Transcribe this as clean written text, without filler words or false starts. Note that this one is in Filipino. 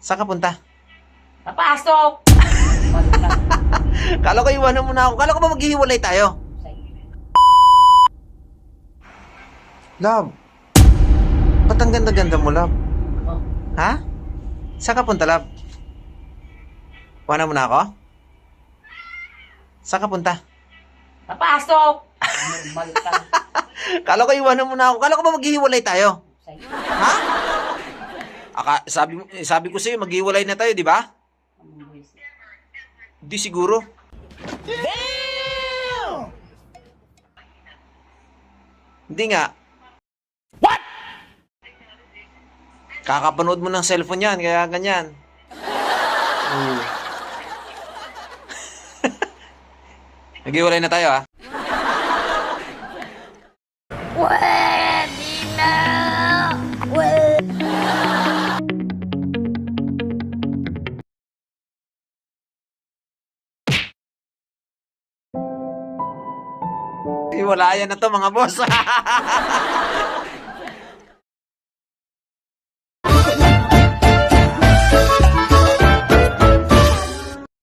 Saan ka punta? Papasok! Balikan. Kala ko iwanan mo na ako. Kala ko ba maghihiwalay tayo? Love. Ba't ang ganda-ganda mo, Love? Oh, Ha? Saan ka punta, Love? Iwanan mo na ako? Saan ka punta? papasok! Normal ka. Kala ko iwanan mo na ako. Kala ko ba maghihiwalay tayo? Sa'yo. Ha? Sabi ko sa'yo, maghiwalay na tayo, di ba? Ang buwisit. Di siguro. Hindi nga. What? Kakapanood mo ng cellphone yan, kaya ganyan. Oo. Maghiwalay na tayo, ha? Pwede na! Hiwalayan na to, mga boss.